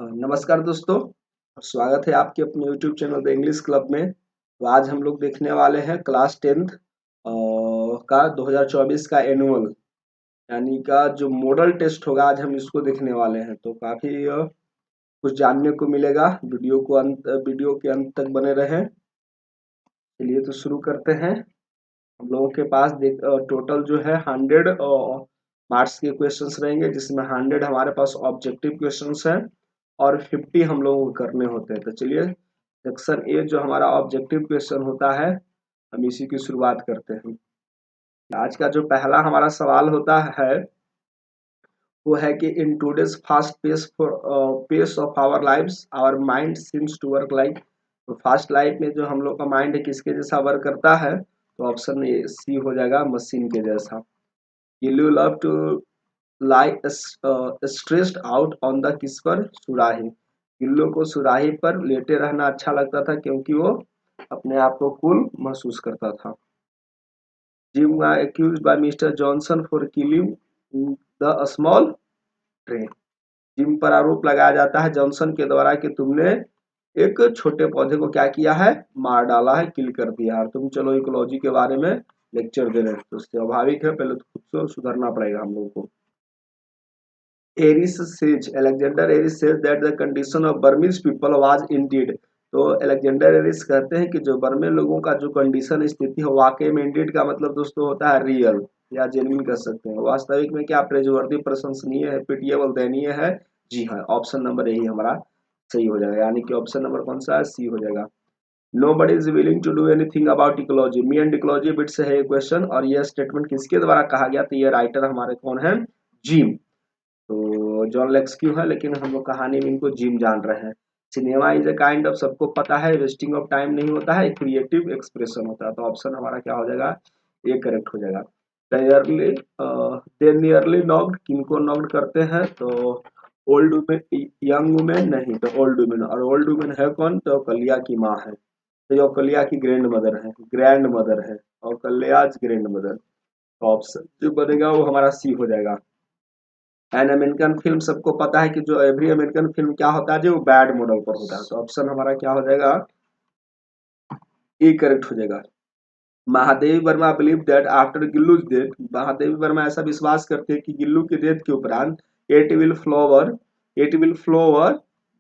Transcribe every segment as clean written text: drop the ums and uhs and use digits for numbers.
नमस्कार दोस्तों, स्वागत है आपके अपने YouTube channel the English club में। तो आज हम लोग देखने वाले हैं क्लास 10th का 2024 का एनुअल यानी का जो मॉडल टेस्ट होगा। आज हम इसको देखने वाले हैं, तो काफ़ी कुछ जानने को मिलेगा। वीडियो के अंत तक बने रहें। चलिए तो शुरू करते हैं। हम लोगों के पास टोटल जो है 100 मार्क्स के क्वेश्चंस रहेंगे, जिसमें 100 हमारे पास ऑब्जेक्टिव क्वेश्चंस हैं और 50 हम लोगों को करने होते हैं। तो चलिए सेक्शन ए जो हमारा ऑब्जेक्टिव क्वेश्चन होता है, हम इसी की शुरुआत करते हैं। आज का जो पहला हमारा सवाल होता है वो है कि in today's fast pace of our lives our mind seems to work like. तो फास्ट लाइफ में जो हम लोग का माइंड है किसके जैसा वर्क करता है, तो ऑप्शन ए सी हो जाएगा, मशीन के जैसा। You love to lie stressed out on the किस पर, सुराही। गिल्लो को सुराही पर लेटे रहना अच्छा लगता था क्योंकि वो अपने आप को कूल महसूस करता था। Jim accuse by Mister Johnson for killing the small tree. Jim पर आरोप लगाया जाता है जॉनसन के द्वारा कि तुमने एक छोटे पौधे को क्या किया है, मार डाला है, किल कर दिया है। तुम चलो इकोलॉजी के बारे में लेक्चर दे रहे हैं, तो स्वाभाविक है पहले तो खुद को सुधरना पड़ेगा हम लोग को। Alexander Aries says that the condition of Burmese people was indeed। तो अलेक्जेंडर एरिस कहते हैं कि जो बर्मे लोगों का जो कंडीशन स्थिति है वाकई में, इंडीड का मतलब दोस्तों होता है रियल या जेन्युइन कर सकते हैं। वास्तविक में क्या प्रेजवर्दी, प्रशंसनीय है, पिटिएबल, दयनीय है। जी हाँ, ऑप्शन नंबर यही हमारा सही हो जाएगा, यानी कि ऑप्शन नंबर कौन सा है, सी हो जाएगा। Nobody is willing to do anything about ecology। Me and ecology bits है ये क्वेश्चन, और यह स्टेटमेंट किसके द्वारा कहा गया, तो ये राइटर हमारे कौन है, जिम। तो जॉन लेक्सक्यू है, लेकिन हम लोग कहानी में इनको जिम जान रहे हैं। Cinema is a kind of, सबको पता है, वेस्टिंग ऑफ टाइम नहीं होता है, क्रिएटिव एक्सप्रेशन होता है। तो ऑप्शन हमारा क्या हो जाएगा, ये करेक्ट हो जाएगा। दे नियरली नॉक्ड, किनको नॉक्ड करते हैं, तो ओल्ड वुमेन, यंग वुमेन नहीं, तो ओल्ड वुमेन। और ओल्ड वुमेन है कौन, तो कलिया की माँ है, तो ये कलिया की ग्रैंड मदर है, ग्रैंड मदर है, और कलियाज ग्रैंड मदर। ऑप्शन जो बनेगा वो हमारा सी हो जाएगा। एन अमेरिकन फिल्म, सबको पता है कि जो एवरी अमेरिकन फिल्म क्या होता है, जो बैड मॉडल पर होता है। तो ऑप्शन हमारा क्या हो जाएगा, ए करेक्ट हो जाएगा। Mahadevi Verma believe that after Gillu death, Mahadevi Verma ऐसा विश्वास करते हैं कि गिल्लू की डेथ के उपरांत it will flower, it will flower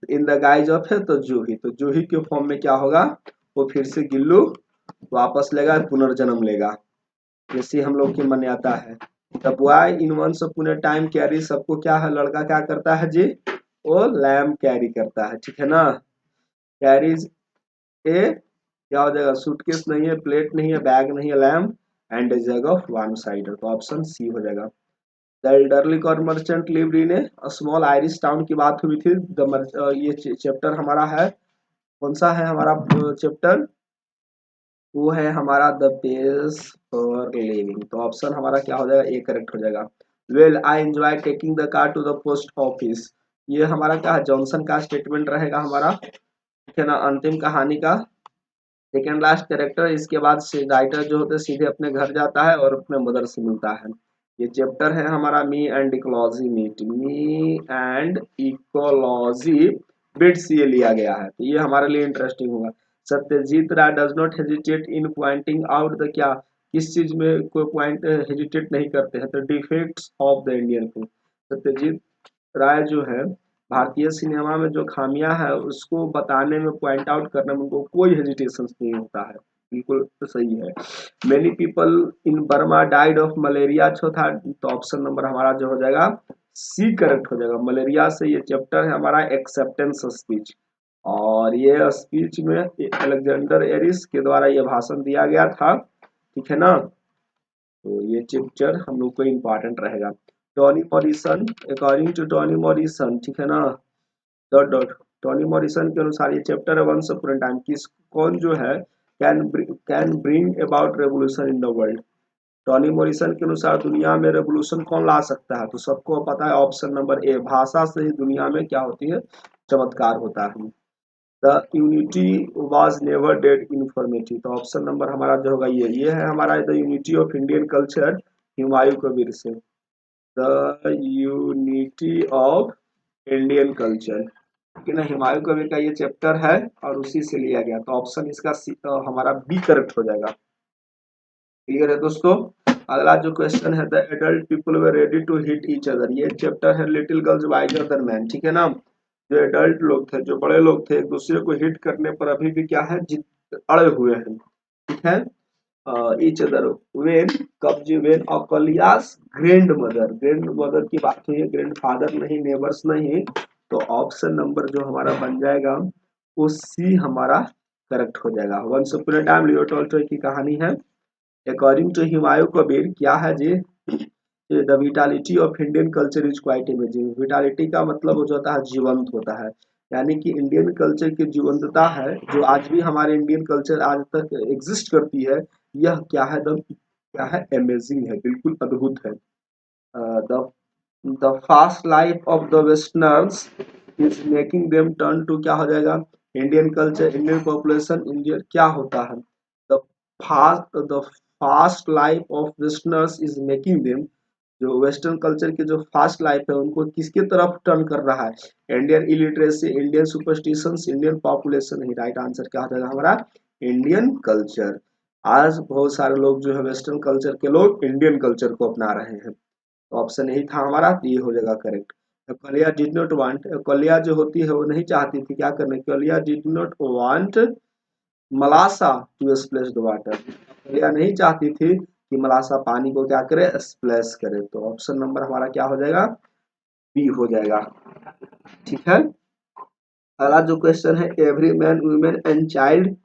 in the guys of है, तो जूही। तो जूही के फॉर्म में क्या होगा, वो फिर से गिल्लू वापस लेगा, पुनर्जन्म लेगा, जैसी हम लोग की मान्यता है। The boy in once upon a time carry, सबको क्या है, लड़का क्या करता है जी, वो लैम्प कैरी करता है, ठीक है ना। कैरीज ए क्या हो जाएगा, सूटकेस नहीं है, प्लेट नहीं है, बैग नहीं है, lamp and a jug of one cider. तो ऑप्शन सी हो जाएगा। The elderly corn merchant lived in a small Irish town की बात हुई थी। ये चैप्टर हमारा है, कौन सा है हमारा चैप्टर, वो है हमारा द पेस फॉर लिविंग। तो ऑप्शन हमारा क्या हो जाएगा, ए करेक्ट हो जाएगा। Well I enjoy taking the car to the post office, ये हमारा क्या है, जॉनसन का स्टेटमेंट रहेगा हमारा, ठीक है ना, अंतिम कहानी का सेकेंड लास्ट कैरेक्टर। इसके बाद से राइटर जो होते हैं सीधे अपने घर जाता है और अपने मदर से मिलता है। ये चैप्टर है हमारा me and ecology meet, me and ecology bits ये लिया गया है, तो ये हमारे लिए इंटरेस्टिंग होगा। Satyajit Ray does not hesitate in pointing out the, क्या किस चीज में कोई पॉइंट हेजिटेट नहीं करते हैं, तो defects of the Indian film. Satyajit Ray जो है भारतीय सिनेमा में जो खामियां है उसको बताने में, पॉइंट आउट करने में उनको कोई हेजिटेशन नहीं होता है, बिल्कुल तो सही है। Many people in Burma died of malaria, चौथा, तो ऑप्शन नंबर हमारा जो हो जाएगा सी करेक्ट हो जाएगा। मलेरिया से ये चैप्टर है हमारा एक्सेप्टेंस स्पीच, और ये स्पीच में अलेक्जेंडर एरिस के द्वारा ये भाषण दिया गया था, ठीक है ना। तो ये चैप्टर हम लोग को इम्पोर्टेंट रहेगा। Toni Morrison, according to Toni Morrison, ठीक है ना, डॉट डॉट, टॉनी मॉरिसन के अनुसार ये चैप्टर है वंस अपॉन टाइम, किस कौन जो है can bring about revolution in the world. Toni Morrison के अनुसार दुनिया में रेवोल्यूशन कौन ला सकता है, तो सबको पता है ऑप्शन नंबर ए, भाषा से ही दुनिया में क्या होती है, चमत्कार होता है। The unity was never dead informative, तो ऑप्शन नंबर हमारा जो होगा ये है हमारा, the unity of Indian culture, Humayun Kabir से। The unity of Indian culture, कि ना हुमायूं कबीर का ये चैप्टर है और उसी से लिया गया, तो ऑप्शन इसका हमारा बी करेक्ट हो जाएगा। क्लियर है दोस्तों। अगला जो क्वेश्चन है, the adult people were ready to hit each other, ये चैप्टर है little girls wiser than man, ठीक है ना। जो एडल्ट लोग थे, जो बड़े लोग थे, एक दूसरे को हिट करने पर अभी भी क्या है, जिद अड़े हुए हैं, ठीक है। ईच अदर वेन, कब जी, वेन अकलियास ग्रैंड मदर की बात हुई है, ग्रैंड फादर नहीं, नेबर्स नहीं, तो ऑप्शन नंबर जो हमारा बन जाएगा वो सी हमारा करेक्ट हो जाएगा। Once upon a time Leo Tolstoy की कहानी है। अकॉर्डिंग टू हुमायूं कबीर क्या है जी, the vitality of Indian culture is quite imaging. Vitality का मतलब हो जाता है जीवंत होता है, यानी कि इंडियन कल्चर की जीवंतता है, जो आज भी हमारे इंडियन कल्चर आज तक एग्जिस्ट करती है, यह क्या है, द क्या है, अमेजिंग है, बिल्कुल अद्भुत है। The the fast life of the westerners is making them turn to, क्या हो जाएगा, Indian culture, Indian population, Indian क्या होता है, the the fast life of westerners is making them, जो वेस्टर्न कल्चर की जो फास्ट लाइफ है उनको किसकी तरफ टर्न कर रहा है, Indian illiteracy, Indian superstitions, Indian population ही राइट आंसर क्या हो जाएगा हमारा, इंडियन कल्चर। आज बहुत सारे लोग जो है वेस्टर्न कल्चर के लोग इंडियन कल्चर को अपना रहे हैं, तो ऑप्शन यही था हमारा, तो ये हो जाएगा करेक्ट। कलिया डिड नॉट वांट, कलिया जो होती है वो नहीं चाहती थी क्या करने, Kalia did not want Malasa to splash the water, Kalia नहीं चाहती थी कि मलासा पानी को क्या करे, स्प्लैश करे, तो ऑप्शन नंबर हमारा क्या हो जाएगा, बी हो जाएगा, ठीक है। अगला जो क्वेश्चन है, every man women and child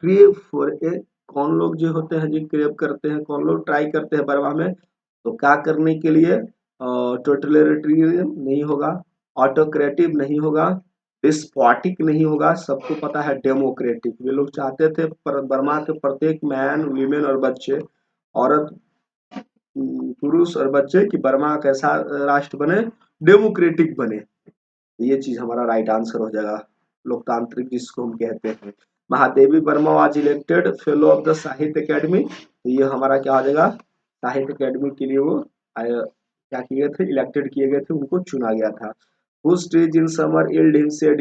crave for a, कौन लोग जो होते हैं जी क्रेव करते हैं, कौन लोग ट्राई करते हैं बरवा में, तो क्या करने के लिए, टोटलिटेरियन नहीं होगा, ऑटोक्रेटिव नहीं होगा, डिस्पोटिक नहीं होगा, सबको पता है डेमोक्रेटिक। वे लोग चाहते थे बर्मा के प्रत्येक मैन वीमेन और बच्चे, औरत, पुरुष और बच्चे की बर्मा कैसा राष्ट्र बने, डेमोक्रेटिक बने, ये चीज हमारा राइट आंसर हो जाएगा, लोकतांत्रिक जिसको हम कहते हैं। Mahadevi Verma was elected fellow of the साहित्य अकेडमी, तो ये हमारा क्या हो जाएगा, साहित्य अकेडमी के लिए वो क्या किए गए थे, इलेक्टेड किए गए थे, उनको चुना गया था। Whose trees in summer yield him shade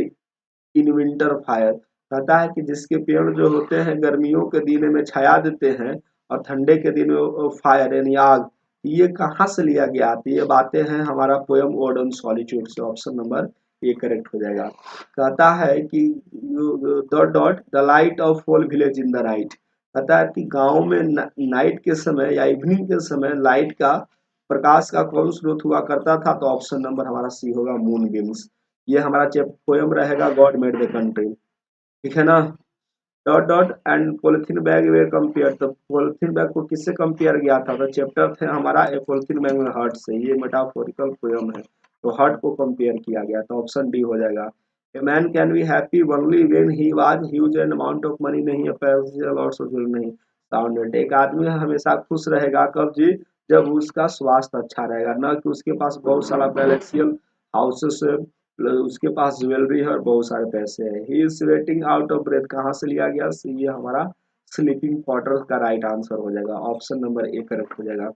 in winter fire, कहता है कि जिसके पेड़ जो होते हैं गर्मियों के दिन में छाया देते हैं और ठंडे के दिन में फायर यानी आग, ये कहाँ से लिया गया, तो ये बातें हैं हमारा पोयम ओड ऑन सॉलिट्यूड से, ऑप्शन नंबर ए करेक्ट हो जाएगा। कहता है कि dot dot the light of whole village in the night, कहता है कि गांव में नाइट के समय या इवनिंग के समय लाइट का, प्रकाश का कौन स्रोत हुआ करता था, तो ऑप्शन नंबर हमारा सी होगा, मून बीम्स। ये हमारा पोयम रहेगा गॉड मेड द कंट्री, ठीक है ना। Dot dot and polythene bag way compare, तो पॉलिथीन बैग को किससे कंपेयर किया था, तो चैप्टर थे हमारा ए पॉलिथीन बैग में हर्ट से, ये मेटाफोरिकल पोयम है, तो हर्ट को कंपेयर किया गया, तो ऑप्शन डी हो जाएगा। A man can be happy only when he was huge an amount of money, नहीं पैसा और सोशल नहीं, साउंडेड, एक आदमी हमेशा खुश रहेगा कब जी, जब उसका स्वास्थ्य अच्छा रहेगा, ना कि उसके पास बहुत सारा पैलेसियल हाउसेस है, उसके पास ज्वेलरी है और बहुत सारे पैसे हैं। He is sweating out of breath, कहाँ से लिया गया, ये हमारा स्लीपिंग क्वार्टर का राइट आंसर हो जाएगा, ऑप्शन नंबर ए करेक्ट हो जाएगा।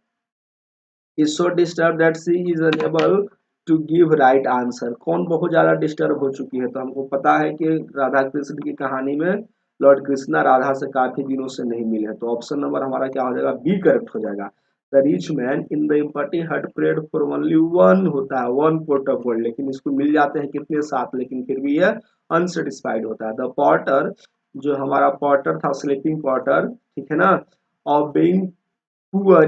Is so disturb that she is unable to give right answer, कौन बहुत ज्यादा डिस्टर्ब हो चुकी है, तो हमको पता है कि राधा कृष्ण की कहानी में लॉर्ड कृष्णा राधा से काफी दिनों से नहीं मिले, तो ऑप्शन नंबर हमारा क्या हो जाएगा, बी करेक्ट हो जाएगा। The rich man in the empty हट प्रेड फॉर ओनली वन, होता है वन पोट ऑफ गोल्ड, लेकिन इसको मिल जाते हैं कितने, सात, लेकिन फिर भी यह अनसेटिस्फाइड होता है। द पॉटर, जो हमारा पॉटर था स्लीपिंग पॉटर, ठीक है ना, of being poor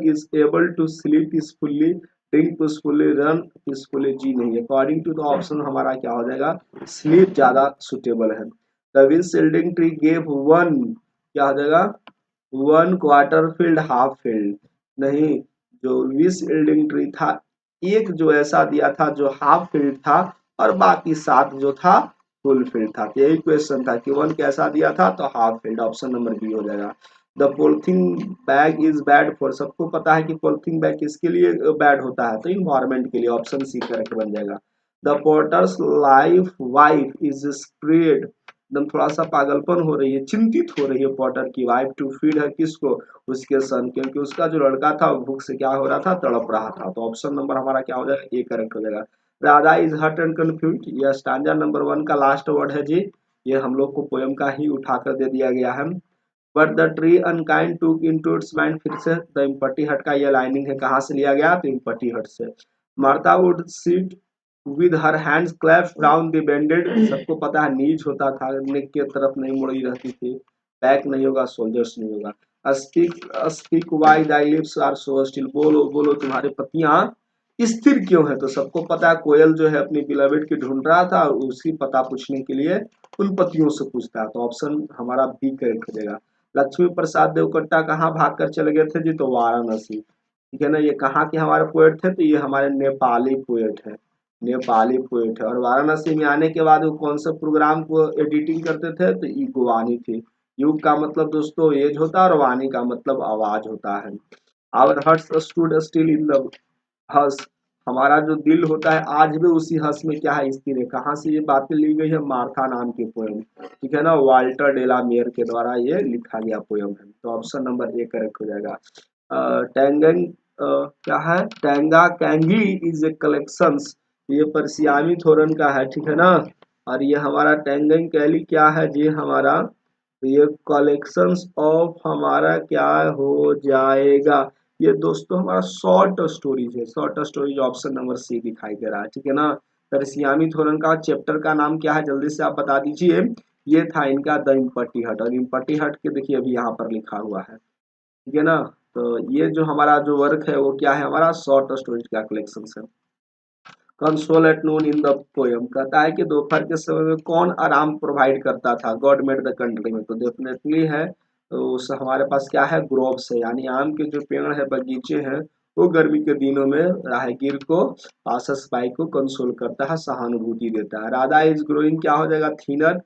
is able to sleep peacefully, drink peacefully, run peacefully, जी नहीं, अकॉर्डिंग टू द ऑप्शन हमारा क्या हो जाएगा, स्लीप ज्यादा सुटेबल है। The wind shielding tree gave one, क्या हो जाएगा, one quarter field half field, नहीं, जो विश शील्डिंग ट्री था एक जो ऐसा दिया था जो हाफ फील्ड था और बाकी सात जो था फुल फील्ड था, तो यही क्वेश्चन था कि वन कैसा दिया था, तो half field, option number B हो जाएगा। The polythene bag is bad for, सबको पता है कि पॉलिथीन बैग किसके लिए बैड होता है, तो इन्वायरमेंट के लिए, ऑप्शन सी करेक्ट बन जाएगा। The porters life wife is spread, एकदम थोड़ा सा पागलपन हो रही है, चिंतित हो रही है पॉटर की वाइफ, टू फीड है किसको, उसके सन, क्योंकि उसका जो लड़का था वो भूख से क्या हो रहा था, तड़प रहा था, तो ऑप्शन नंबर हमारा क्या हो जाएगा, ए करेक्ट हो जाएगा। Radha is hurt and confuse, यह स्टांजा नंबर 1 का लास्ट वर्ड है जी, ये हम लोग को पोयम का ही उठाकर दे दिया गया है। बट द ट्री अनकाइंड टूक इनटू इट्स माइंड, फिर से द इम्पटी हट का ये लाइनिंग है, कहाँ से लिया गया, तो इम्पटी हट से। Martha would sit with her hands clapped down the bended, सबको पता है नीज होता था, नेक की तरफ नहीं मुड़ी रहती थी, बैक नहीं होगा, सोल्जर्स नहीं होगा। Speak speak why thy lips are so still, बोलो बोलो तुम्हारे पतियां स्थिर क्यों है, तो सबको पता है कोयल जो है अपनी बिलवेड की ढूंढ रहा था और उसी पता पूछने के लिए उन पतियों से पूछता है, तो ऑप्शन हमारा बी करेक्ट हो जाएगा। लक्ष्मी प्रसाद देवकट्टा कहाँ भाग कर चले गए थे जी, तो वाराणसी। ठीक है ना, ये कहाँ के हमारे पोएट थे, तो ये हमारे नेपाली पोएट है, नेपाली पोएट है। और वाराणसी में आने के बाद वो कौन सा प्रोग्राम को एडिटिंग करते थे, तो ईगोवानी थी। युग का मतलब दोस्तों एज होता है और वाणी का मतलब आवाज होता है। Our hearts stood still in the harsh, हमारा जो दिल होता है आज भी उसी हर्ष में क्या है, स्थिर है। कहाँ से ये बातें ली गई है, मार्था नाम के पोएम, ठीक है ना, वाल्टर डेला मेयर के द्वारा ये लिखा गया पोएम है, तो ऑप्शन नंबर ए करेक्ट हो जाएगा। टेंगन क्या है, टेंगा कैंगली इज ए कलेक्शंस, ये परसियामी थोरन का है, ठीक है ना। और ये हमारा टेंगन कैली क्या है जी हमारा, तो ये कलेक्शंस ऑफ हमारा क्या हो जाएगा, ये दोस्तों हमारा शॉर्ट स्टोरीज है, short stories option number C दिखाई दे रहा है, ठीक है ना। तरसियामी थोरन का चैप्टर का नाम क्या है, जल्दी से आप बता दीजिए। ये था इनका द इम्पटी हट, और इम्पटी हट के देखिए अभी यहाँ पर लिखा हुआ है, ठीक है ना। तो ये जो हमारा जो वर्क है वो क्या है, हमारा शॉर्ट स्टोरीज का कलेक्शन है। Console at noon in the poem, कहता है कि दोपहर के समय में कौन आराम प्रोवाइड करता था, गॉड मेड द कंट्री में, तो डेफिनेटली है, तो उस हमारे पास क्या है, ग्रोव्स है, यानी आम के जो पेड़ है, बगीचे हैं, वो गर्मी के दिनों में राहगीर को, पासस बाई को कंसोल करता है, सहानुभूति देता है। राधा इज ग्रोइंग क्या हो जाएगा, थीनर,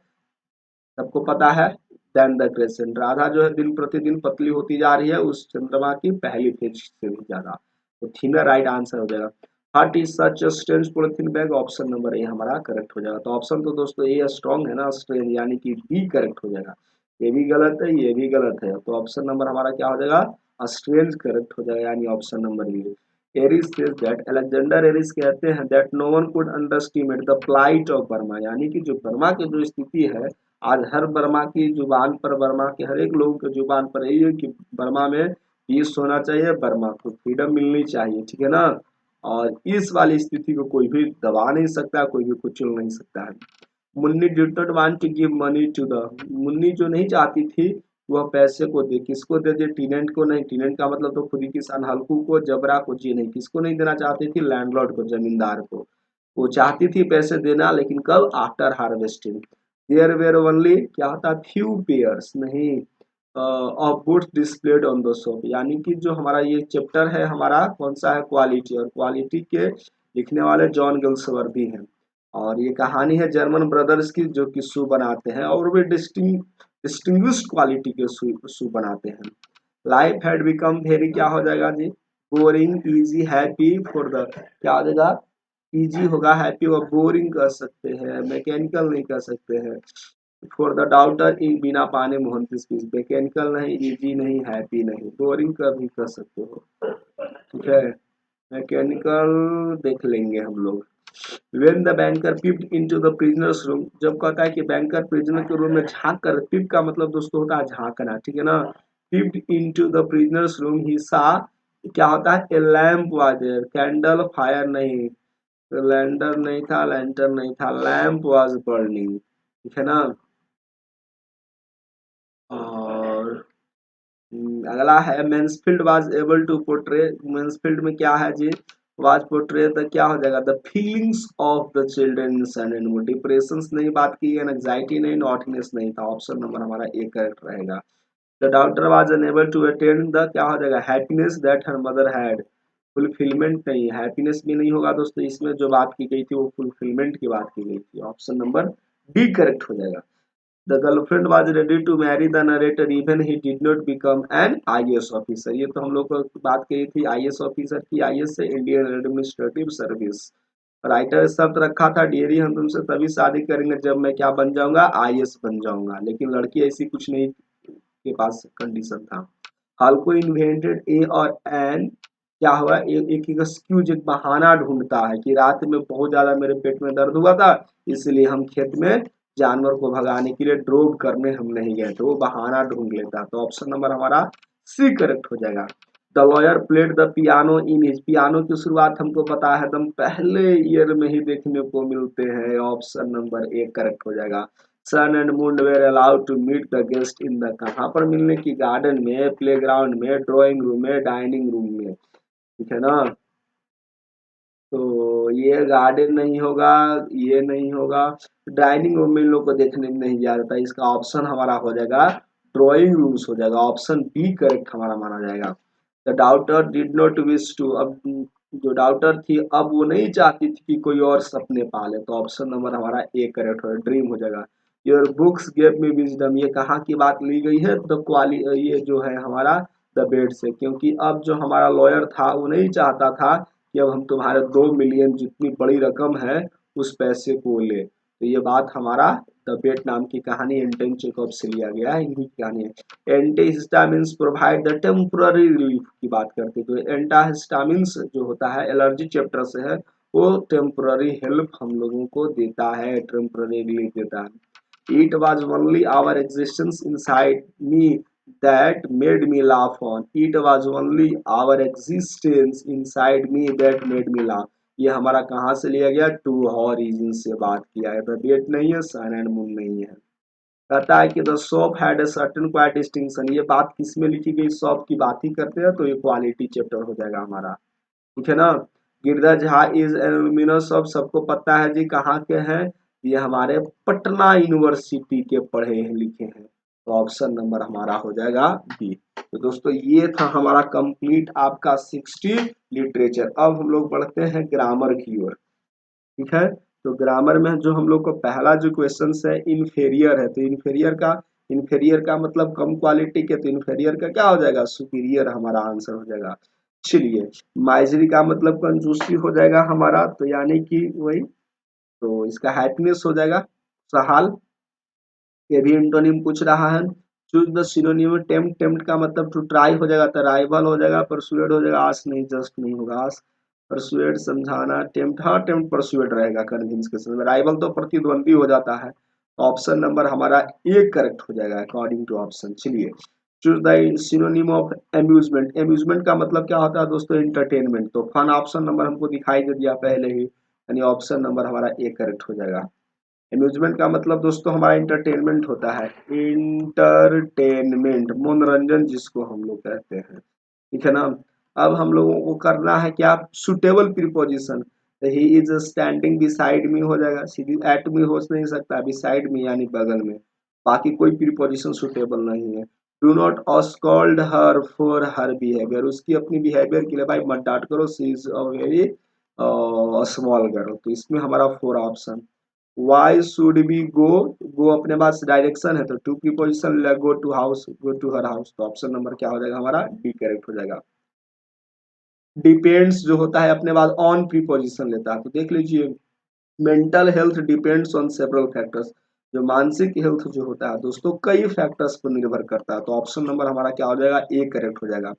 सबको पता है, देन द क्रेसेंट, राधा जो है दिन प्रतिदिन पतली होती जा रही है उस चंद्रमा की पहली फेज से भी ज्यादा, तो थीनर राइट आंसर हो जाएगा। हट is such strange polythene bag, option number ए हमारा करेक्ट हो जाएगा। तो ऑप्शन तो दोस्तों ए स्ट्रॉन्ग है ना, स्ट्रेंज यानी कि बी करेक्ट हो जाएगा। ये भी गलत है, ये भी गलत है, तो ऑप्शन नंबर हमारा क्या हो जाएगा, स्ट्रेंज करेक्ट हो जाएगा, यानी option number B. Aris says that, Alexander Aris कहते हैं that no one could underestimate the plight of Burma, यानी कि जो बर्मा की जो स्थिति है, आज हर बर्मा की जुबान पर, बर्मा के हर एक लोगों की जुबान पर यही है कि बर्मा में पीस होना चाहिए, बर्मा को फ्रीडम मिलनी चाहिए, ठीक है ना। और इस वाली स्थिति को कोई भी दबा नहीं सकता, कोई भी कुचल नहीं सकता है। Munni did not want to give money to the, Munni जो नहीं चाहती थी वह पैसे को दे, किसको दे दे, टीनेंट को नहीं, टीनेंट का मतलब तो खुद ही किसान, हल्कू को, जबरा को जी नहीं, किसको नहीं देना चाहती थी, लैंडलॉर्ड को, जमींदार को। वो चाहती थी पैसे देना, लेकिन कब, after harvesting. There were only क्या होता है, फ्यू पेयर्स नहीं of goods displayed on the shop, यानी कि जो हमारा ये चैप्टर है हमारा कौन सा है, क्वालिटी, और क्वालिटी के लिखने वाले जॉन गिल्सवर्दी हैं। और ये कहानी है जर्मन ब्रदर्स की, जो कि शू बनाते हैं और वे डिस्टिंग्विश्ड क्वालिटी के शू बनाते हैं। लाइफ हैड बिकम वेरी क्या हो जाएगा जी, boring easy happy for the, क्या हो जाएगा, इजी होगा, हैप्पी और बोरिंग कर सकते हैं, मैकेनिकल नहीं कर सकते हैं। फॉर द डाउटर इन बिना पाने मोहन की स्पीच, मैकेनिकल नहीं, इजी नहीं, हैप्पी नहीं, बोरिंग कर भी कर सकते हो, ठीक है। मैकेनिकल देख लेंगे हम लोग। When the banker peeped into the prisoner's room, जब कहता है कि बैंकर प्रिजनर के रूम में झांक कर, पीप का मतलब दोस्तों होता है झांकना, ठीक है ना। peeped into the prisoner's room, he saw, क्या होता है, a lamp was there, candle fire नहीं, लैंडर नहीं था, लैंटर नहीं था, लैंप वाज बर्निंग, ठीक है ना। और अगला है Mansfield was able to portray, Mansfield में क्या है जी, वाज पोर्ट्रे, तो क्या हो जाएगा, the feelings of the children in sun and mood, depression नहीं बात की है, एंजाइटी नहीं, नॉटीनेस नहीं था, ऑप्शन नंबर हमारा ए करेक्ट रहेगा। The doctor was unable to attend the, क्या हो जाएगा, happiness that her mother had, fulfilment नहीं, हैप्पीनेस भी नहीं होगा दोस्तों, इसमें जो बात की गई थी वो फुलफिलमेंट की बात की गई थी, ऑप्शन नंबर डी करेक्ट हो जाएगा। The girlfriend was ready to marry the narrator even he did not become an IAS officer, ये तो हम लोग को बात कही थी आईएएस ऑफिसर की, आईएएस से इंडियन एडमिनिस्ट्रेटिव सर्विस। राइटर शब्द रखा था, डियरी हम तुमसे तभी शादी करेंगे जब मैं क्या बन जाऊंगा, आईएएस बन जाऊंगा, लेकिन लड़की ऐसी कुछ नहीं के पास कंडीशन था। हाल्को इन्वेंटेड ए और एन क्या हुआ, एक एक्सक्यूज, एक बहाना ढूंढता है कि रात में बहुत ज्यादा मेरे पेट में दर्द हुआ था, इसलिए हम खेत में जानवर को भगाने के लिए ड्रोव करने हम नहीं गए, तो वो बहाना ढूंढ लेता। तो ऑप्शन नंबर हमारा सी करेक्ट हो जाएगा। The lawyer played the piano in his, piano की शुरुआत हमको पता है एकदम पहले ईयर में ही देखने को मिलते हैं, ऑप्शन नंबर ए करेक्ट हो जाएगा। Sun and moon were allowed to meet the guest in the, कहाँ पर मिलने की, गार्डन में, प्लेग्राउंड में, ड्राइंग रूम में, डाइनिंग रूम में, ठीक है ना। तो ये गार्डन नहीं होगा, ये नहीं होगा, डाइनिंग रूम में इन लोग को देखने नहीं जाता, इसका ऑप्शन हमारा हो जाएगा ड्राइंग रूम्स हो जाएगा, ऑप्शन बी करेक्ट हमारा माना जाएगा। The daughter did not wish to, अब जो डाउटर थी अब वो नहीं चाहती थी कि कोई और सपने पाले, तो ऑप्शन नंबर हमारा ए करेक्ट हो, ड्रीम हो जाएगा। Your books gave me wisdom, ये कहाँ की बात ली गई है, द क्वाली, ये जो है हमारा द बेड से, क्योंकि अब जो हमारा लॉयर था वो नहीं चाहता था कि अब हम तुम्हारे 2 मिलियन जितनी बड़ी रकम है उस पैसे को ले, तो ये बात हमारा द बेट नाम की कहानी एंटन चेखव से लिया गया है, इन्हीं की कहानी है। Antihistamines provide the temporary relief की बात करते, तो एंटाहिस्टामिन्स जो होता है एलर्जी चैप्टर से है, वो टेम्पररी हेल्प हम लोगों को देता है, टेम्पररी रिलीफ देता है। It was only our existence inside me that made me laugh on. It was only our existence inside me that made me laugh. ये हमारा कहाँ से लिया गया, टू हॉरिजन से बात किया है, द डेट नहीं है, सन एंड मून नहीं है। कहता है कि the shop had a certain quite distinction, ये बात किस में लिखी गई, शॉप की बात ही करते हैं, तो ये क्वालिटी चैप्टर हो जाएगा हमारा, ठीक है ना। Girdhar Jha is alumnus of, सबको पता है जी कहाँ के हैं, ये हमारे पटना यूनिवर्सिटी के पढ़े हैं लिखे हैं, तो ऑप्शन नंबर हमारा हो जाएगा बी। तो दोस्तों ये था हमारा कंप्लीट आपका 60 लिटरेचर। अब हम लोग बढ़ते हैं ग्रामर की ओर, ठीक है। तो ग्रामर में जो हम लोग को पहला जो क्वेश्चन है इन्फेरियर है, तो इन्फेरियर का मतलब कम क्वालिटी के, तो इन्फेरियर का क्या हो जाएगा, सुपीरियर हमारा आंसर हो जाएगा। चलिए, माइजरी का मतलब कंजूसी हो जाएगा हमारा, तो यानी कि वही, तो इसका हैप्पीनेस हो जाएगा, सहाल। ये भी एंटोनिम पूछ रहा है। Choose the synonym, tempt, tempt का मतलब टू ट्राई हो जाएगा, तो राइवल हो जाएगा, परसुएड हो जाएगा, आस नहीं, जस्ट नहीं होगा, आस। परसुएड समझाना, टेम्प्ट, हाँ टेम्प्ट परसुएड रहेगा, कन्विंस के समय राइवल तो प्रतिद्वंदी हो जाता है, ऑप्शन नंबर हमारा ए करेक्ट हो जाएगा अकॉर्डिंग टू ऑप्शन। चलिए, choose the synonym of amusement, amusement का मतलब क्या होता है दोस्तों, एंटरटेनमेंट, तो फन ऑप्शन नंबर हमको दिखाई दे दिया पहले ही, यानी ऑप्शन नंबर हमारा ए करेक्ट हो जाएगा। एम्यूजमेंट का मतलब दोस्तों हमारा इंटरटेनमेंट होता है, इंटरटेनमेंट, मनोरंजन जिसको हम लोग कहते हैं, ठीक है ना। अब हम लोगों को करना है क्या, suitable preposition, he is standing beside me हो जाएगा, सीधी एट मी हो नहीं सकता, बिसाइड मी यानी बगल में, बाकी कोई प्रीपोजिशन सुटेबल नहीं है। Do not scold her for her behaviour, उसकी अपनी बिहेवियर के लिए भाई मत डांट करो, she is a very small girl, तो इसमें हमारा four option. Why should be go, go अपने पास डायरेक्शन है, तो to preposition, go to house, go to her house, तो ऑप्शन नंबर क्या हो जाएगा हमारा डी करेक्ट हो जाएगा। डिपेंड्स जो होता है अपने बाद ऑन प्रीपोजिशन लेता है, तो देख लीजिए, mental health depends on several factors, जो मानसिक हेल्थ जो होता है दोस्तों कई फैक्टर्स पर निर्भर करता है, तो ऑप्शन नंबर हमारा क्या हो जाएगा, ए करेक्ट हो जाएगा।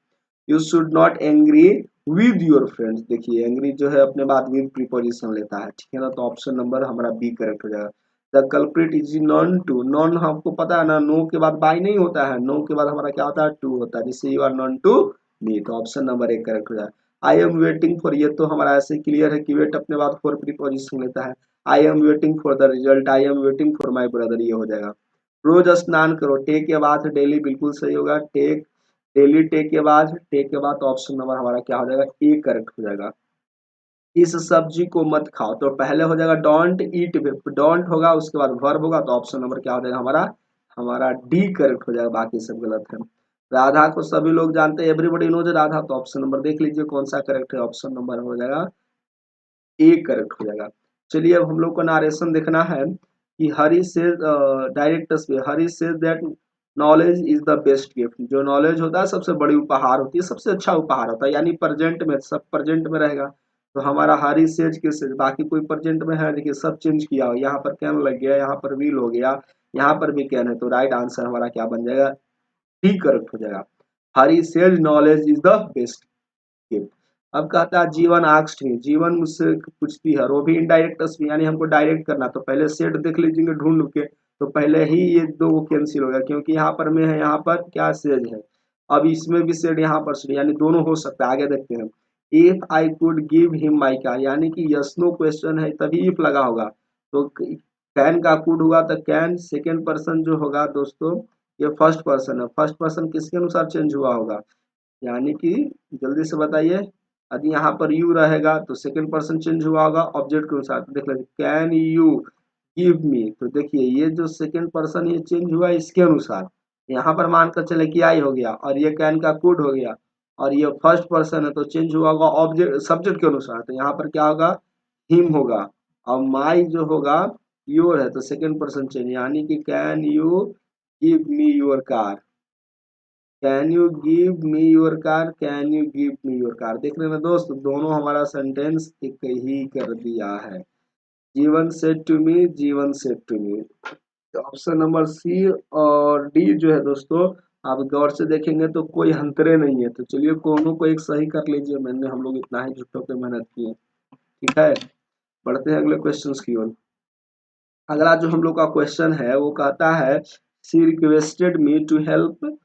You should not angry with your friends, देखिए एंग्री जो है अपने बाद विद प्रीपोजिशन लेता है, ठीक है ना, तो ऑप्शन नंबर हमारा बी करेक्ट हो जाएगा। The culprit is known to, known हमको पता है ना, नो के बाद बाई नहीं होता है, नो के बाद हमारा क्या होता है, टू होता है, जिससे you are known to me, तो ऑप्शन नंबर एक करेक्ट हो जाएगा। आई एम वेटिंग फॉर, ये तो हमारा ऐसे क्लियर है कि वेट अपने बाद फॉर प्रीपोजिशन लेता है। I am waiting for the result, I am waiting for my brother, ये हो जाएगा। रोज स्नान करो, टेक के बाद डेली बिल्कुल सही होगा, टेक डेली, टेक के बाद, तो ऑप्शन नंबर हमारा क्या हो जाएगा, ए करेक्ट हो जाएगा। इस सब्जी को मत खाओ, तो पहले हो जाएगा डोंट ईट, डोंट होगा उसके बाद वर्ब होगा, तो ऑप्शन नंबर क्या हो जाएगा हमारा, हमारा डी करेक्ट हो जाएगा, बाकी सब गलत है। राधा को सभी लोग जानते हैं, एवरीबॉडी नोज राधा, तो ऑप्शन नंबर देख लीजिए कौन सा करेक्ट है, ऑप्शन नंबर हो जाएगा ए करेक्ट हो जाएगा। चलिए अब हम लोग को नारेशन देखना है कि हरी से डायरेक्टर्स पे, Hari say that knowledge is the best gift, जो नॉलेज होता है सबसे बड़ी उपहार होती है, सबसे अच्छा उपहार होता है, यानी प्रेजेंट में, सब प्रेजेंट में रहेगा, तो हमारा हरी सेज के सेज, बाकी कोई प्रेजेंट में है, देखिए सब चेंज किया हो, यहाँ पर कैन लग गया, यहाँ पर व्हील हो गया, यहाँ पर भी कैन है, तो राइट आंसर हमारा क्या बन जाएगा, डी करेक्ट हो जाएगा। Hari says knowledge is the best gift. अब कहता है जीवन आस्क्ड मी, जीवन मुझसे पूछती है, और वो भी इनडायरेक्ट में, यानी हमको डायरेक्ट करना, तो पहले सेड देख लीजिए ढूंढ के, तो पहले ही ये दो कैंसिल हो गया, क्योंकि यहाँ पर में है, यहाँ पर क्या सेज है। अब इसमें भी सेड, यहाँ पर सेड, यानी दोनों हो सकता है। आगे देखते हैं, if I could give him my car, यानी कि यस नो क्वेश्चन है तभी इफ लगा होगा, तो कैन का कुड हुआ तो कैन, सेकेंड पर्सन जो होगा दोस्तों ये फर्स्ट पर्सन है, फर्स्ट पर्सन किसके अनुसार चेंज हुआ होगा, यानी कि जल्दी से बताइए। यदि यहाँ पर यू रहेगा तो सेकंड पर्सन चेंज हुआ होगा ऑब्जेक्ट के अनुसार, तो देख लीजिए कैन यू गिव मी, तो देखिए ये जो सेकंड पर्सन ये चेंज हुआ इसके अनुसार, यहाँ पर मानकर चले कि आई हो गया, और ये कैन का कुड हो गया, और ये फर्स्ट पर्सन है तो चेंज हुआ होगा ऑब्जेक्ट सब्जेक्ट के अनुसार, तो यहाँ पर क्या होगा, हिम होगा, और माई जो होगा योर है, तो सेकंड पर्सन चेंज, यानी कि can you give me your car, can you give me your car, can you give me your car, देख रहे हैं ना दोस्त, दोनों हमारा सेंटेंस एक ही कर दिया है। जीवन said to me, Jeevan said to me. Option number C और डी जो है दोस्तों, आप गौर से देखेंगे तो कोई अंतरे नहीं है, तो चलिए दोनों को एक सही कर लीजिए, मैंने हम लोग इतना ही झुट्टों पे मेहनत की है। ठीक है, बढ़ते हैं अगले क्वेश्चन की ओर। अगला जो हम लोग का क्वेश्चन है वो कहता है, she requested me to help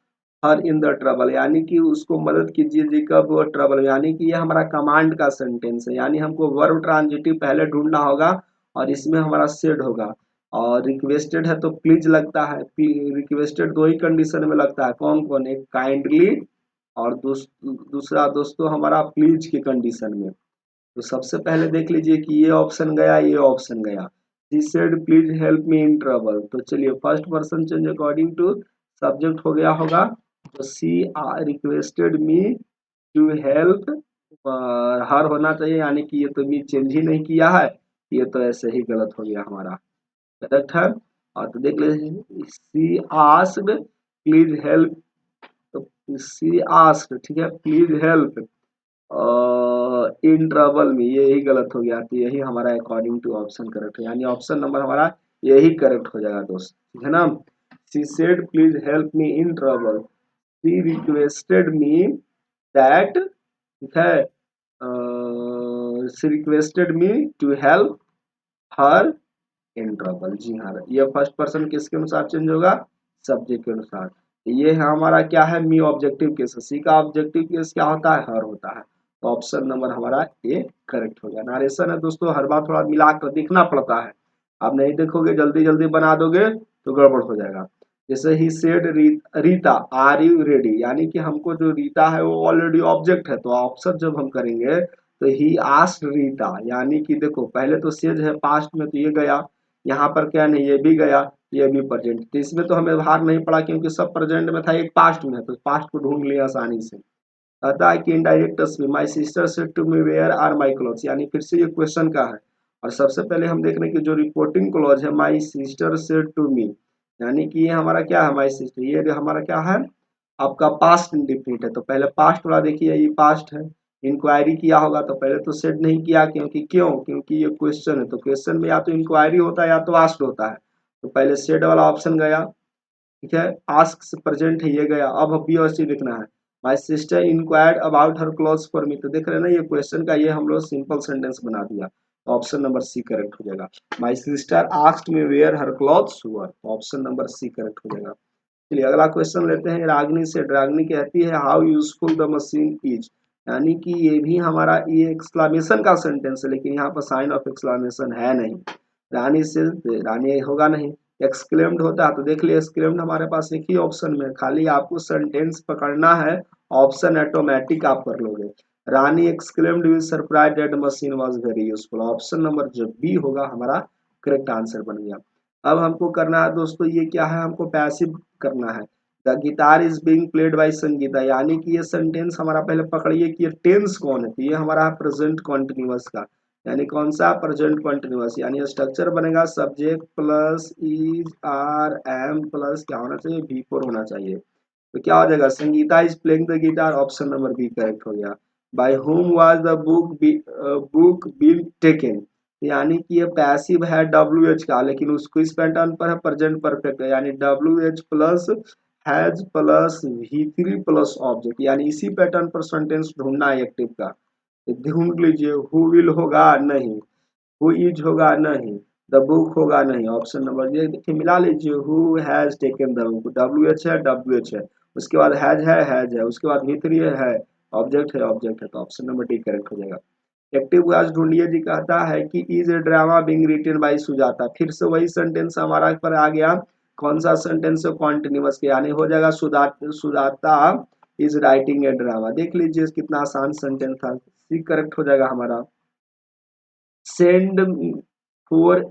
her in the trouble, यानी कि उसको मदद कीजिए जी कब वो ट्रबल, यानी कि ये हमारा कमांड का सेंटेंस है, यानी हमको वर्ब ट्रांजिटिव पहले ढूंढना होगा, और इसमें हमारा सेड होगा, और रिक्वेस्टेड है तो प्लीज लगता है, रिक्वेस्टेड दो ही कंडीशन में लगता है, कौन कौन, एक काइंडली, और दूसरा दोस्तों हमारा प्लीज की कंडीशन में। तो सबसे पहले देख लीजिए कि ये ऑप्शन गया, ये ऑप्शन गया, she said please help me in trouble, तो चलिए first person change according to subject हो गया होगा, तो she requested me to help, her होना चाहिए, यानी कि ये तो मी चेंज ही नहीं किया है, ये तो ऐसे ही गलत हो गया हमारा, करेक्ट है। और तो देख लीजिए सी आस्क्ड प्लीज हेल्प, तो सी आस्क्ड, ठीक है, प्लीज हेल्प इन ट्रबल में, यही गलत हो गया, तो यही हमारा अकॉर्डिंग टू ऑप्शन करेक्ट है, यानी ऑप्शन नंबर हमारा यही करेक्ट हो जाएगा दोस्त, ठीक है ना। She said please help me in trouble, she requested me that, ठीक है, she requested me to help her in trouble, जी हाँ, ये फर्स्ट पर्सन किसके अनुसार चेंज होगा, सब्जेक्ट के अनुसार, ये है हमारा क्या है, मी ऑब्जेक्टिव केस, सी का ऑब्जेक्टिव केस क्या होता है, हर होता है, तो ऑप्शन नंबर हमारा ए करेक्ट हो गया। नारेशन है दोस्तों, हर बार थोड़ा मिला कर देखना पड़ता है, आप नहीं देखोगे जल्दी जल्दी बना दोगे तो गड़बड़ हो जाएगा। जैसे he said Rita are you ready, यानी कि हमको जो रीता है वो ऑलरेडी ऑब्जेक्ट है, तो ऑप्शन जब हम करेंगे तो ही आस्क्ड रीता, यानी कि देखो पहले तो सेज है पास्ट में, तो ये गया, यहाँ पर क्या नहीं, ये भी गया, ये भी प्रेजेंट, तो इसमें तो हमें भार नहीं पड़ा क्योंकि सब प्रेजेंट में था, एक पास्ट में है, तो पास्ट को ढूंढ लिया आसानी से। कहता है कि इनडायरेक्ट में my sister said to me where are my clothes, यानी फिर से ये क्वेश्चन का है, और सबसे पहले हम देख रहे हैं कि जो रिपोर्टिंग क्लॉज है my sister said to me, यानी कि ये हमारा क्या है, माई सिस्टर, ये हमारा क्या है, आपका पास्ट इंडिफिनिट है, तो पहले पास्ट वाला देखिए, ये पास्ट है, इंक्वायरी किया होगा तो पहले तो सेट नहीं किया, क्योंकि क्यों, क्योंकि ये क्वेश्चन है, तो क्वेश्चन में या तो इंक्वायरी होता है या तो आस्क्ड होता है, तो पहले सेट वाला ऑप्शन गया, ठीक है, आस्क से प्रेजेंट है, ये गया, अब बी और सी देखना है, my sister inquired about her clothes for me, तो देख रहे हैं ना ये क्वेश्चन का ये हम लोग सिंपल सेंटेंस बना दिया, तो ऑप्शन नंबर सी करेक्ट हो जाएगा, my sister asked me where her clothes were, option number C correct हो जाएगा। चलिए अगला क्वेश्चन लेते हैं रागनी से। रागनी कहती है how useful the machine is, यानी कि ये भी हमारा ये एक्सक्लामेशन का सेंटेंस है, लेकिन यहाँ पर साइन ऑफ एक्सक्लामेशन है नहीं, रानी से रानी होगा नहीं, एक्सक्लेम्ड होता तो देख लिया, एक्सक्लेम्ड हमारे पास एक ही ऑप्शन में, खाली आपको सेंटेंस पकड़ना है, ऑप्शन ऑटोमेटिक आप कर लोगे। Rani exclaimed with surprise that machine was very useful, option number जो बी होगा हमारा करेक्ट आंसर बन गया। अब हमको करना है दोस्तों, ये क्या है, हमको पैसिव करना है, the guitar is being played by Sangeeta, यानी कि ये सेंटेंस हमारा पहले पकड़िए कि ये टेंस कौन है, तो ये हमारा प्रेजेंट कॉन्टिन्यूअस का, यानी कौन सा, प्रेजेंट कॉन्टिन्यूअस, यानी स्ट्रक्चर बनेगा subject plus is are am plus क्या होना चाहिए, बी फोर होना चाहिए, तो क्या हो जाएगा, Sangeeta is playing the guitar, option number B correct हो गया। By whom was the book been taken, यानी कि ये पैसिव है डब्ल्यू एच का, लेकिन उसको इस पैटर्न पर है प्रेजेंट परफेक्ट है, यानी W H plus has plus we three plus object, यानी इसी पैटर्न पर सेंटेंस ढूंढना है एक्टिव का, ढूंढ लीजिए, हु विल होगा नहीं, हु इज होगा नहीं, द बुक होगा नहीं। ऑप्शन नंबर ये देखिए, मिला लीजिए, who has taken the book, W H है, डब्ल्यू एच है, उसके बाद हैज है, उसके बाद भी3 है, ऑब्जेक्ट है, ऑब्जेक्ट है, तो ऑप्शन नंबर डी करेक्ट हो जाएगा। एक्टिव वॉइस ढूंढिए जी, कहता है कि is a drama being written by Sujata, फिर से वही सेंटेंस हमारा पर आ गया। कौन सा सेंटेंस है? कॉन्टिन्यूअस के, यानी हो जाएगा Sujata is writing a drama. देख लीजिए कितना आसान सेंटेंस था, सी करेक्ट हो जाएगा हमारा। Send for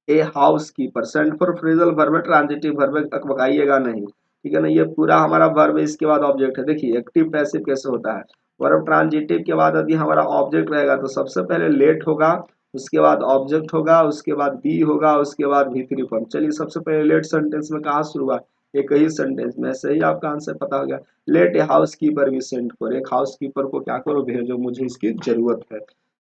a house keeper, send for phrasal verb है, ट्रांजिटिव वर्ब है, अकबकाइएगा नहीं, ठीक है ना। ये पूरा हमारा वर्ब है, इसके बाद ऑब्जेक्ट है। देखिए एक्टिव पैसिव कैसे होता है, वर्ब ट्रांजिटिव के बाद यदि हमारा ऑब्जेक्ट रहेगा तो सबसे पहले लेट होगा, उसके बाद ऑब्जेक्ट होगा, उसके बाद बी होगा, उसके बाद भी3 फॉर्म। चलिए सबसे पहले लेट सेंटेंस में कहाँ शुरू हुआ, एक ही सेंटेंस में, सही आपका आंसर पता हो गया। लेट ए हाउस कीपर भी सेंड फॉर, एक हाउस कीपर को क्या करो, भेजो, मुझे इसकी जरूरत है।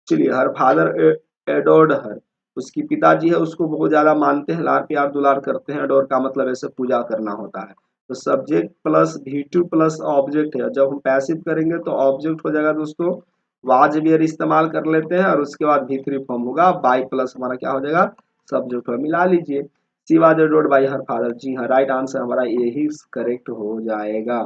चलिए, हर फादर एडोर्ड हर, उसकी पिताजी है उसको बहुत ज्यादा मानते हैं, लाड प्यार दुलार करते हैं। एडोर का मतलब ऐसे पूजा करना होता है। तो सब्जेक्ट प्लस भी2 प्लस ऑब्जेक्ट है, जब हम पैसिव करेंगे तो ऑब्जेक्ट हो जाएगा दोस्तों, वाज वेयर इस्तेमाल कर लेते हैं, और उसके बाद भी3 फॉर्म होगा, बाई प्लस हमारा क्या हो जाएगा, सब्जेक्ट हो। मिला लीजिए, she was adored by her father, जी हाँ, राइट आंसर हमारा यही करेक्ट हो जाएगा।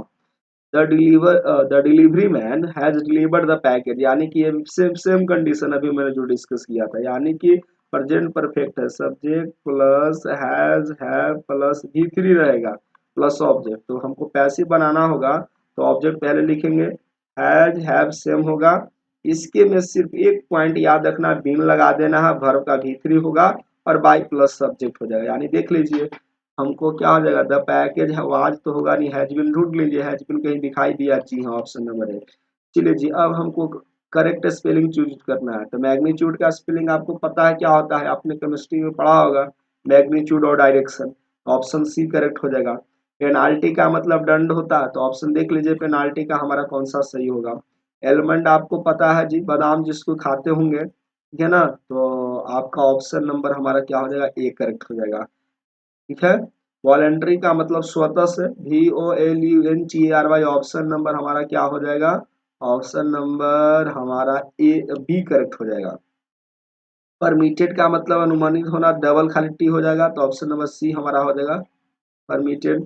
The delivery man has delivered the package, यानी कि ये सेम कंडीशन अभी मैंने जो डिस्कस किया था, यानी कि प्रेजेंट परफेक्ट है, subject plus has have plus भी3 रहेगा प्लस ऑब्जेक्ट। तो हमको पैसिव बनाना होगा तो ऑब्जेक्ट पहले लिखेंगे, हैज हैव सेम होगा। इसके में सिर्फ एक पॉइंट याद रखना, बीन लगा देना है, वर्ब का भी3 होगा और बाई प्लस सब्जेक्ट हो जाएगा। यानी देख लीजिए हमको क्या हो जाएगा, द पैकेज वाज तो होगा नहीं, हैज बीन ढूंढ लीजिए, हैज बीन कहीं दिखाई दिया, जी हाँ, ऑप्शन नंबर है। चलिए जी, अब हमको करेक्ट स्पेलिंग चूज करना है। तो मैग्नीट्यूड का स्पेलिंग आपको पता है क्या होता है, आपने केमिस्ट्री में पढ़ा होगा, मैग्नीट्यूड और डायरेक्शन। ऑप्शन सी करेक्ट हो जाएगा। पेनाल्टी का मतलब दंड होता है, तो ऑप्शन देख लीजिए पेनाल्टी का हमारा कौन सा सही होगा। एलमंड आपको पता है जी, बादाम जिसको खाते होंगे, ठीक है ना, तो आपका ऑप्शन नंबर हमारा क्या हो जाएगा, ए करेक्ट हो जाएगा, ठीक है। वॉलेंट्री का मतलब स्वतः से, VOLUNTRY, ऑप्शन नंबर हमारा क्या हो जाएगा, ऑप्शन नंबर हमारा ए बी करेक्ट हो जाएगा। परमिटेड का मतलब अनुमानित होना, डबल खाली टी हो जाएगा, तो ऑप्शन नंबर सी हमारा हो जाएगा परमिटेड,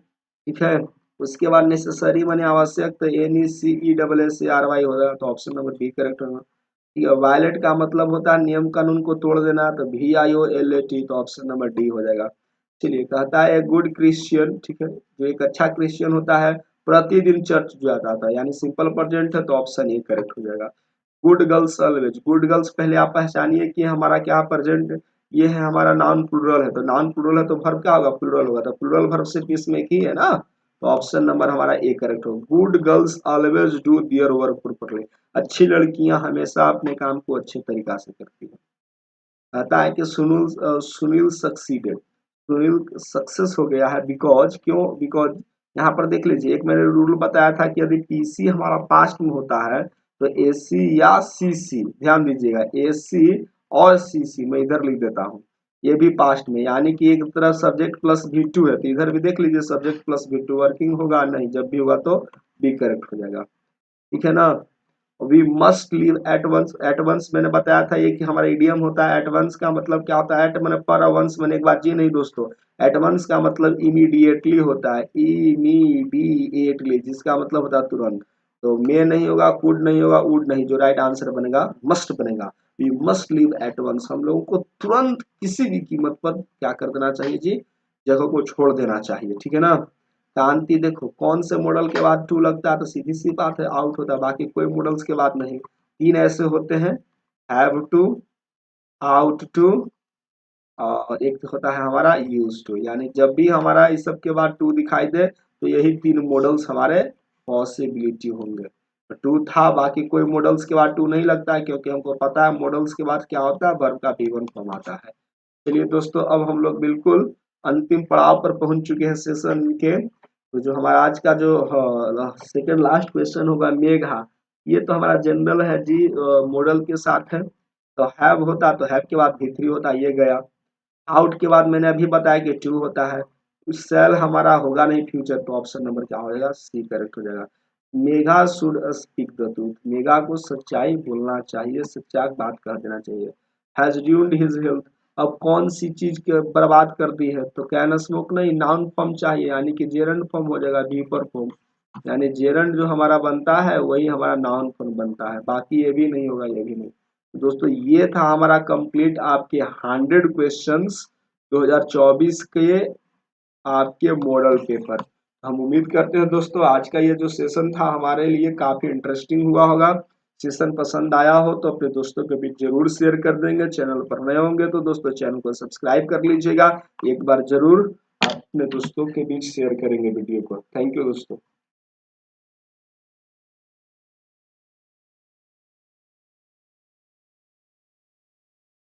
ठीक है। उसके बाद नेसेसरी माने आवश्यक, तो NECESSARY हो जाएगा, तो ऑप्शन नंबर बी करेक्ट होगा, ठीक है। वायलेट का मतलब होता है नियम कानून को तोड़ देना, तो VIOLAT, तो ऑप्शन नंबर डी हो जाएगा। चलिए, कहता है गुड क्रिश्चियन, ठीक है, जो एक अच्छा क्रिश्चियन होता है प्रतिदिन चर्च जाता था, यानी सिंपल प्रेजेंट है, तो ऑप्शन ए करेक्ट हो जाएगा। Good girls always, good girls पहले आप पहचानिए कि हमारा क्या प्रेजेंट, ये है हमारा नाउन प्लूरल है, तो नाउन प्लूरल है तो वर्ब क्या होगा, प्लूरल होगा, तो प्लूरल वर्ब सिर्फ इसमें एक ही है ना, तो ऑप्शन नंबर हमारा ए करेक्ट हो। Good girls always do their work properly, अच्छी लड़कियां हमेशा अपने काम को अच्छे तरीका से करती हैं। कहता है कि सुनील सक्सीडेड, सुनील सक्सेस हो गया है, बिकॉज, क्यों, बिकॉज यहाँ पर देख लीजिए, एक मैंने रूल बताया था कि यदि PC हमारा पास्ट में होता है तो AC या CC, ध्यान दीजिएगा, AC और CC मैं इधर लिख देता हूँ, ये भी पास्ट में, यानी कि एक तरफ सब्जेक्ट प्लस भी2 है, तो इधर भी देख लीजिए सब्जेक्ट प्लस भी2 वर्किंग होगा नहीं, जब भी होगा तो बी करेक्ट हो जाएगा, ठीक है ना। We must leave at once, at once मैंने बताया था ये कि हमारा इडियम होता है। एट वंस का मतलब क्या होता है, एट मैंने पर, वंस मैंने एक बार जी नहीं दोस्तों, एट वंस का मतलब इमीडिएटली होता है, इमीडिएटली, जिसका मतलब होता है तुरंत। तो मे नहीं होगा, कुड नहीं होगा, वुड नहीं, जो राइट आंसर बनेगा मस्ट बनेगा। We must leave at once, हम लोगों को तुरंत किसी भी कीमत पर क्या कर देना चाहिए जी, जगह को छोड़ देना चाहिए, ठीक है ना। कांति देखो, कौन से मॉडल के बाद टू लगता है, तो सीधी सी बात है आउट होता है, बाकी कोई मॉडल्स के बाद नहीं। 3 ऐसे होते हैं, हैव टू, आउट टू, और एक होता है हमारा यूज टू, यानी जब भी हमारा इस सब के बाद टू दिखाई दे तो यही 3 मॉडल्स हमारे पॉसिबिलिटी होंगे। तो टू था, बाकी कोई मॉडल्स के बाद टू नहीं लगता है, क्योंकि हमको पता है मॉडल्स के बाद क्या होता है, वर्ब का भी1 फॉर्म आता है। चलिए दोस्तों, अब हम लोग बिल्कुल अंतिम पड़ाव पर पहुंच चुके हैं सेशन के। तो जो हमारा आज का जो सेकंड लास्ट क्वेश्चन होगा, मेघा, ये तो हमारा जनरल है जी, मॉडल के साथ है। तो हैव होता, तो हैव के बाद भी3 होता, ये गया। आउट के बाद मैंने अभी बताया कि टू होता है। सेल हमारा होगा नहीं फ्यूचर, तो ऑप्शन नंबर क्या हो जाएगा, सी करेक्ट हो जाएगा। Megha should speak the truth, Megha को सच्चाई बोलना चाहिए, सच्चा बात कह देना चाहिए। हैज ड्यून्ड हिज हेल्थ, अब कौन सी चीज के बर्बाद कर दी है, तो कैन स्मोक नहीं, नाउन फॉर्म चाहिए, यानी कि जेरंड फॉर्म हो जाएगा, बी पर फॉर्म, यानी जेरंड जो हमारा बनता है वही हमारा नाउन फॉर्म बनता है, बाकी ये भी नहीं होगा, ये भी नहीं। तो दोस्तों ये था हमारा कंप्लीट आपके 100 क्वेश्चंस 2024 के आपके मॉडल पेपर। हम उम्मीद करते हैं दोस्तों आज का ये जो सेशन था हमारे लिए काफी इंटरेस्टिंग हुआ होगा। सेशन पसंद आया हो तो अपने दोस्तों के बीच जरूर शेयर कर देंगे। चैनल पर नए होंगे तो दोस्तों चैनल को सब्सक्राइब कर लीजिएगा। एक बार जरूर अपने दोस्तों के बीच शेयर करेंगे वीडियो को। थैंक यू दोस्तों।